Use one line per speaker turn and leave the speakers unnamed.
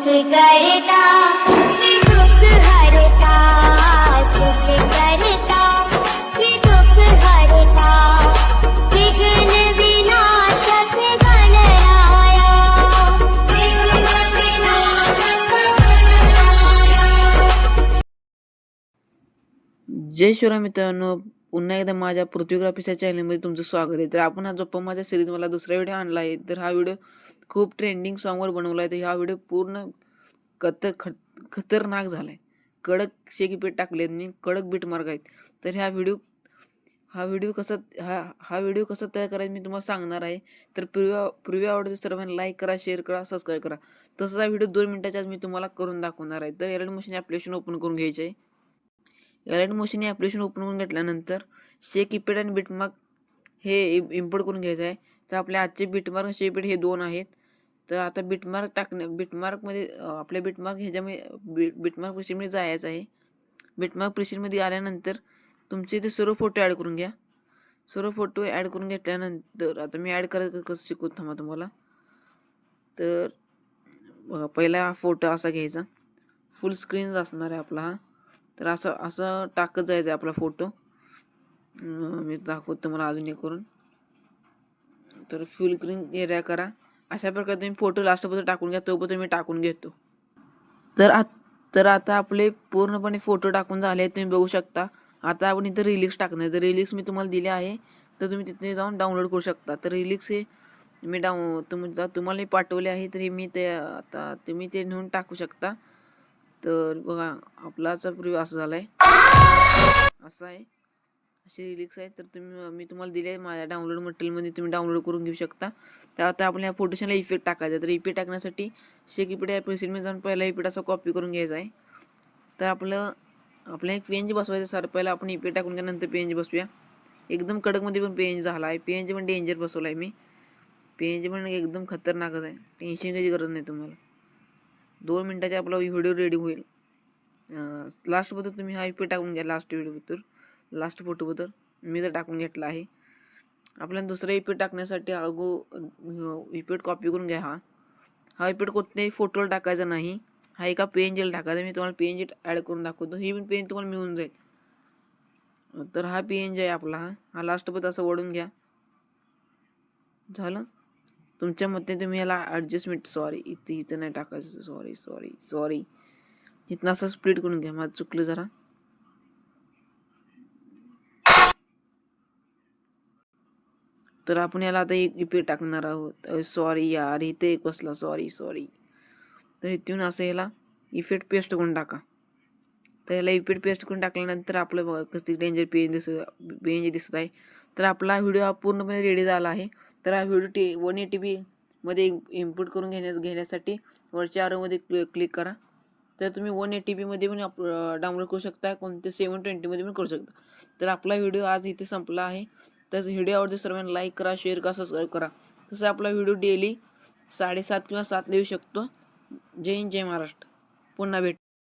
करता हे दुःख हरता, सुख करता हे दुःख हरता, विघ्न विनाशक गणराया, विघ्न विनाशक गणराया।
जय शिवराय मित्रांनो, पुन्हा एकदा माझ्या पृथ्वीग्राफीच्या चॅनलमध्ये तुमचं स्वागत आहे. तर आपण हा गप्पा माझ्या सिरीज मला दुसरा व्हिडिओ आणला आहे. तर हा व्हिडिओ खूप ट्रेंडिंग सॉन्गवर बनवला आहे. तर हा व्हिडिओ पूर्ण खतरनाक झाला आहे. कडक शेकीपीठ टाकले मी, कडक बीट मार्ग आहेत. तर हा व्हिडिओ कसा तयार करायचा मी तुम्हाला सांगणार आहे. तर प्रिव्ह्यू आवडते सर्वांनी लाईक करा, शेअर करा, सबस्क्राईब करा. तसंच हा व्हिडिओ 2 मिनिटाच्या मी तुम्हाला करून दाखवणार आहे. तर एरड मशीन ॲप्लिकेशन ओपन करून घ्यायचे आहे. एलाइट मोशन हे ॲप्लिकेशन ओपन करून घेतल्यानंतर शेक कीपॅड आणि बिटमार्क हे इम्पोर्ट करून घ्यायचं आहे. तर आपल्या आजचे बिटमार्क आणि शेकपॅड हे 2 आहेत. तर आता बिटमार्कमध्ये आपल्या बिटमार्क ह्याच्यामध्ये बिटमार्क प्रिसेटमध्ये जायचं आहे. बिटमार्क प्रिसेटमध्ये आल्यानंतर तुमचे इथे सर्व फोटो ॲड करून घ्या. सर्व फोटो ॲड करून घेतल्यानंतर आता मी ॲड करायचं कसं शिकवतो थांबा तुम्हाला. तर बघा, पहिला हा फोटो असा घ्यायचा, फुल स्क्रीन असणार आहे आपला हा. तर असं टाकत जायचं आहे आपला फोटो. मी दाखवतो मला अजून एक करून. तर फुल स्क्रीन एरिया करा. अशा प्रकारे तुम्ही फोटो लास्टपर्यंत टाकून घ्या. तोपर्यंत मी टाकून घेतो. तर आता आपले पूर्णपणे फोटो टाकून झाले आहेत, तुम्ही बघू शकता. आता आपण इथं रिलिक्स टाकणार. तर रिलिक्स मी तुम्हाला दिले आहे, तर तुम्ही तिथे जाऊन डाउनलोड करू शकता. तर रिलिक्स हे मी तुम्हाला पाठवले आहे. तर हे मी ते आता तुम्ही ते नेऊन टाकू शकता. तर बघा, आपलाचा प्रिव्ह्यू असं झाला आहे, असं आहे, असे रिलिक्स आहेत. तर मी तुम्हाला दिले माझ्या डाउनलोड मटेरियलमध्ये, तुम्ही डाउनलोड करून घेऊ शकता. तर आता आपल्या फोटोशनला इफेक्ट टाकायचा. तर इफेक्ट टाकण्यासाठी शेकीपीठ ॲप्लिकेशनमध्ये जाऊन पहिला इफेक्ट असा कॉपी करून घ्यायचा आहे. तर आपल्याला एक PNG बसवायचं सर. पहिला आपण इफेक्ट टाकून घ्यानंतर PNG बसवूया. एकदम कडकमध्ये पण PNG झाला आहे. PNG पण डेंजर बसवला आहे मी. PNG पण एकदम खतरनाकच आहे. टेन्शन घ्यायची गरज नाही तुम्हाला. 2 मिनिटाचा आपला व्हिडिओ रेडी होईल. लास्टबद्दल तुम्ही हा इफेक्ट टाकून घ्या. लास्ट फोटोबद्दल मी तर टाकून घेतला आहे. आपल्याला दुसरा इफेक्ट टाकण्यासाठी इफेक्ट कॉपी करून घ्या. हा इफेक्ट कोणत्याही फोटोला टाकायचा नाही, हा एका PNGला टाकायचा. मी तुम्हाला PNG ॲड करून दाखवतो. ही पण PNG तुम्हाला मिळून जाईल. तर हा PNG आहे आपला. हा लास्टबद्दल असं ओढून घ्या. झालं. तुमच्या मते तुम्ही याला ॲडजस्टमेंट इथं नाही टाकायचं. सॉरी इथनं असं स्प्लिट करून घ्या. माझं चुकलं जरा. तर आपण याला आता एक इफेक्ट टाकणार आहोत. सॉरी यार, इथे एक बसला. सॉरी. तर इथून असं याला इफेक्ट पेस्ट करून टाका. तर याला इफेक्ट पेस्ट करून टाकल्यानंतर आपलं बघा कसं डेंजर PNG दिसत आहे. तर आपला व्हिडिओ हा पूर्णपणे रेडी झाला आहे. तर हा व्हिडिओ 180p मध्ये इम्पोर्ट करून घेण्यासाठी वरच्या आरोमध्ये क्लिक करा. तर तुम्ही 180p मध्ये पण डाउनलोड करू शकता, कोणते 720 मध्ये पण करू शकता. तर आपला व्हिडिओ आज इथे संपला आहे. तर व्हिडिओ आवडते सर्वांनी लाईक करा, शेअर करा, सबस्क्राईब करा. तसं आपला व्हिडिओ डेली 7:30 किंवा 7ला येऊ शकतो. जय हिंद, जय महाराष्ट्र. पुन्हा भेट.